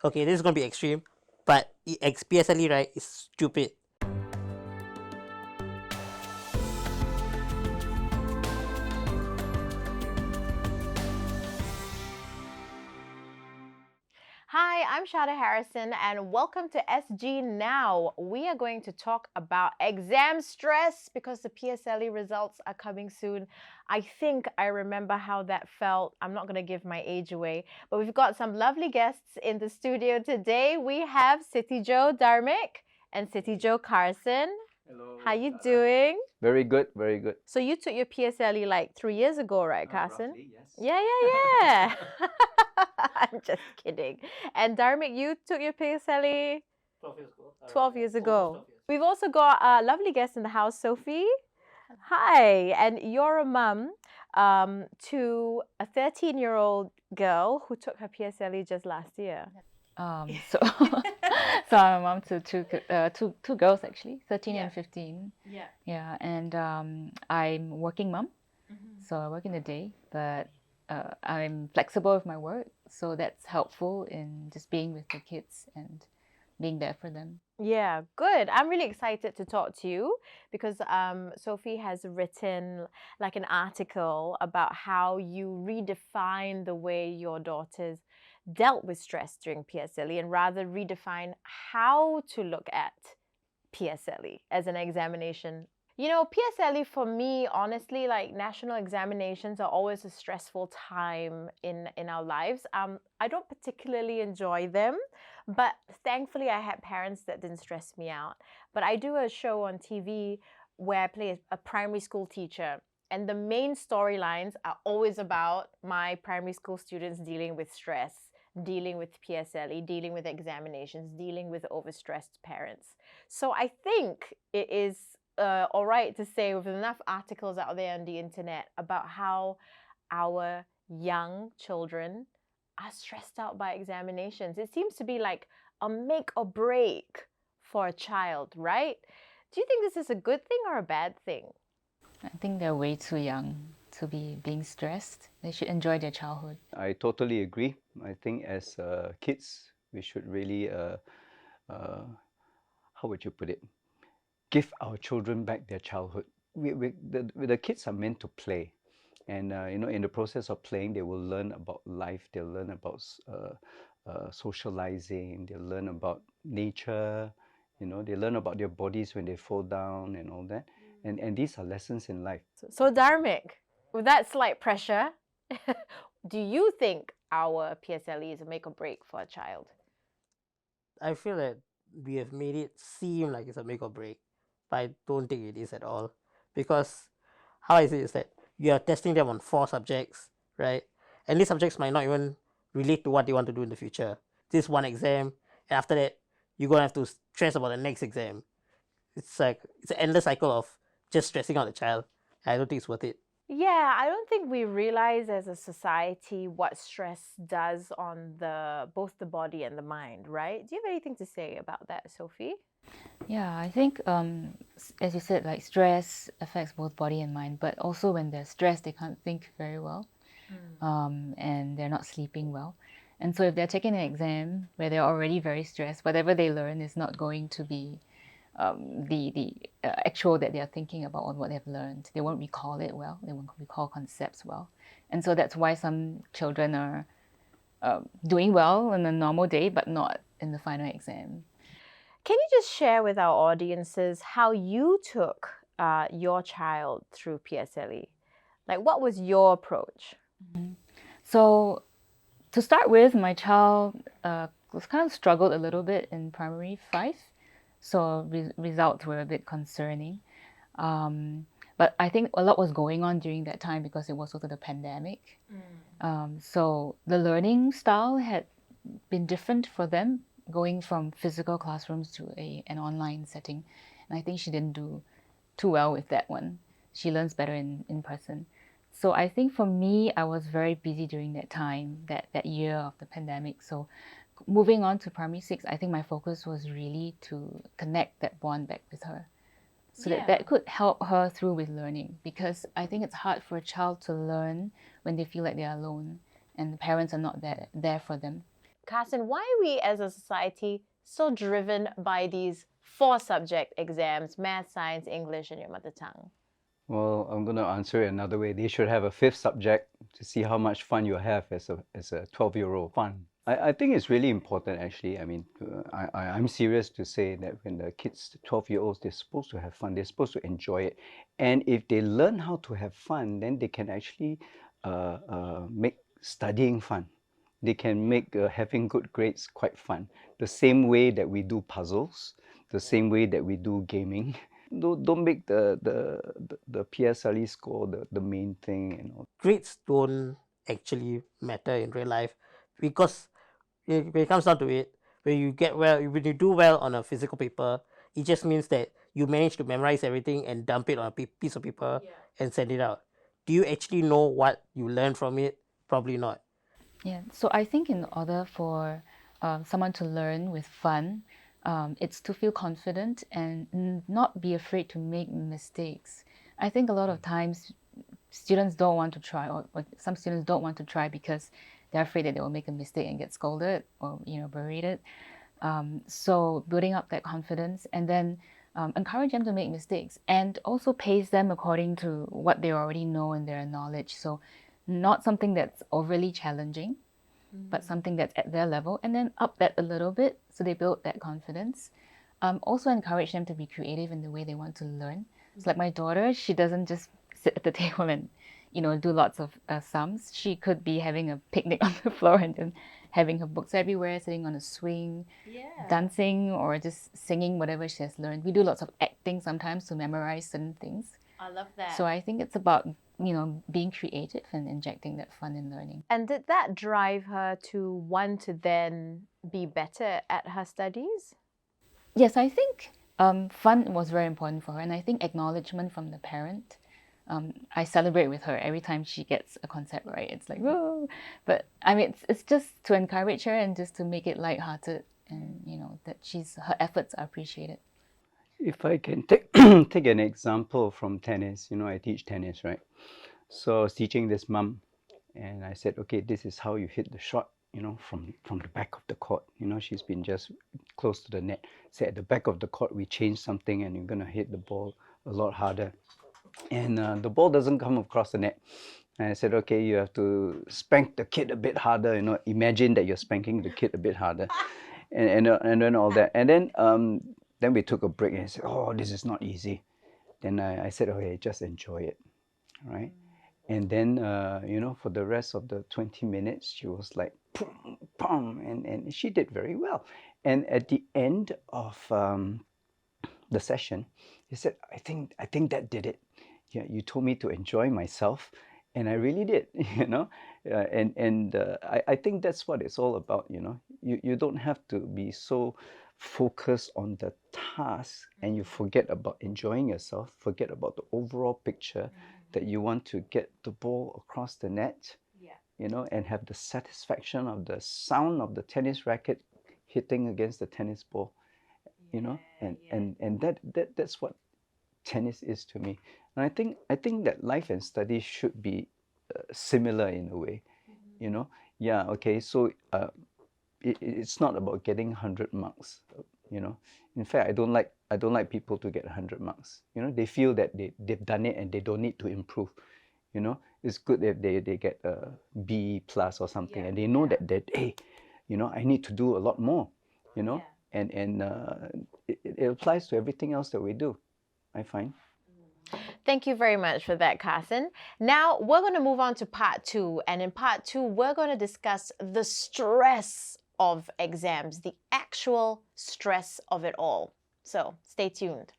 Okay, this is going to be extreme, but PSLE, right, is stupid. Hi, I'm Sharda Harrison, and welcome to SGNOW. We are going to talk about exam stress because the PSLE results are coming soon. I think I remember how that felt. I'm not going to give my age away, but we've got some lovely guests in the studio today. We have CityJos Dharmhik and CityJos Carson. Hello. How you doing? Very good, very good. So you took your PSLE like 3 years ago, right, Carson? Roughly, yes. Yeah. I'm just kidding. And Dharmik, you took your PSLE 12 years ago. 12 years ago. Almost 12 years. We've also got a lovely guest in the house, Sofie. Hi, and you're a mum to a 13-year-old girl who took her PSLE just last year. So, so I'm a mom to two girls actually, 13 Yeah. and 15. Yeah. Yeah, and I'm working mom, so I work in the day, but I'm flexible with my work, so that's helpful in just being with the kids and being there for them. Yeah, good. I'm really excited to talk to you because Sofie has written like an article about how you redefine the way your daughters dealt with stress during PSLE and rather redefine how to look at PSLE as an examination. You know, PSLE for me, honestly, like national examinations are always a stressful time in our lives. I don't particularly enjoy them, but thankfully I had parents that didn't stress me out. But I do a show on TV where I play a primary school teacher, and the main storylines are always about my primary school students dealing with stress, dealing with PSLE, dealing with examinations, dealing with overstressed parents. So I think it is all right to say with enough articles out there on the internet about how our young children are stressed out by examinations. It seems to be like a make or break for a child, right? Do you think this is a good thing or a bad thing? I think they're way too young to be being stressed. They should enjoy their childhood. I totally agree. I think as kids, we should really, how would you put it? Give our children back their childhood. The kids are meant to play. And, in the process of playing, they will learn about life. They'll learn about socializing. They'll learn about nature. They learn about their bodies when they fall down and all that. And these are lessons in life. So Dharmik, with that slight pressure, do you think our PSLE is a make or break for a child? I feel that we have made it seem like it's a make or break, but I don't think it is at all. Because how I say is that you are testing them on 4 subjects, right? And these subjects might not even relate to what they want to do in the future. This one exam, and after that, you're gonna have to stress about the next exam. It's like it's an endless cycle of just stressing out the child. I don't think it's worth it. Yeah, I don't think we realize as a society what stress does on both the body and the mind, right? Do you have anything to say about that, Sofie? Yeah, I think as you said, like stress affects both body and mind, but also when they're stressed, they can't think very well, and they're not sleeping well. And so if they're taking an exam where they're already very stressed, whatever they learn is not going to be the actual that they are thinking about on what they've learned. They won't recall it well. They won't recall concepts well. And so that's why some children are doing well on a normal day, but not in the final exam. Can you just share with our audiences how you took your child through PSLE? Like, what was your approach? So to start with, my child was kind of struggled a little bit in primary 5. So results were a bit concerning. But I think a lot was going on during that time because it was also the pandemic. So the learning style had been different for them, going from physical classrooms to an online setting. And I think she didn't do too well with that one. She learns better in person. So I think for me, I was very busy during that time, that year of the pandemic. So moving on to primary 6, I think my focus was really to connect that bond back with her, so that could help her through with learning, because I think it's hard for a child to learn when they feel like they're alone and the parents are not there for them. Carson, why are we as a society so driven by these 4 subject exams, math, science, English, and your mother tongue? Well, I'm going to answer it another way. They should have a 5th subject to see how much fun you have as a 12-year-old. Fun. I think it's really important, actually. I mean, I'm serious to say that when the kids, the 12-year-olds, they're supposed to have fun. They're supposed to enjoy it. And if they learn how to have fun, then they can actually make studying fun. They can make having good grades quite fun. The same way that we do puzzles, the same way that we do gaming. Don't make the PSLE score the main thing, you know. Grades don't actually matter in real life, because when it comes down to it, when you do well on a physical paper, it just means that you manage to memorize everything and dump it on a piece of paper and send it out. Do you actually know what you learned from it? Probably not. Yeah, so I think in order for someone to learn with fun, it's to feel confident and not be afraid to make mistakes. I think a lot of times students don't want to try, or some students don't want to try because they're afraid that they will make a mistake and get scolded or berated. So building up that confidence, and then encourage them to make mistakes, and also pace them according to what they already know and their knowledge. So not something that's overly challenging, but something that's at their level, and then up that a little bit so they build that confidence. Also encourage them to be creative in the way they want to learn. It's like my daughter, she doesn't just sit at the table and do lots of sums. She could be having a picnic on the floor and then having her books everywhere, sitting on a swing, dancing, or just singing whatever she has learned. We do lots of acting sometimes to memorize certain things. I love that. So I think it's about being creative and injecting that fun in learning. And did that drive her to want to then be better at her studies? Yes, I think fun was very important for her, and I think acknowledgement from the parent. I celebrate with her every time she gets a concept right. It's like, whoa! But I mean, it's just to encourage her and just to make it lighthearted, and that her efforts are appreciated. If I can take an example from tennis, I teach tennis, right? So I was teaching this mum, and I said, okay, this is how you hit the shot, from the back of the court. She's been just close to the net. Say at the back of the court, we change something, and you're gonna hit the ball a lot harder. And the ball doesn't come across the net. And I said, okay, you have to spank the kid a bit harder. Imagine that you're spanking the kid a bit harder, and then all that. And then we took a break and I said, oh, this is not easy. Then I said, okay, just enjoy it, right? And then, for the rest of the 20 minutes, she was like, pum, pum, and she did very well. And at the end of the session, he said, I think that did it. Yeah, you told me to enjoy myself, and I really did, I think that's what it's all about, You don't have to be so focused on the task and you forget about enjoying yourself, forget about the overall picture, that you want to get the ball across the net, and have the satisfaction of the sound of the tennis racket hitting against the tennis ball, and that's what tennis is to me. And I think that life and study should be similar in a way, Yeah, okay, so it's not about getting 100 marks, In fact, I don't like people to get 100 marks. They feel that they've done it and they don't need to improve. It's good if they get a B plus or something, and they know that hey, I need to do a lot more, and it applies to everything else that we do, I find. Thank you very much for that, Carson. Now we're going to move on to part 2. And in part 2, we're going to discuss the stress of exams, the actual stress of it all. So stay tuned.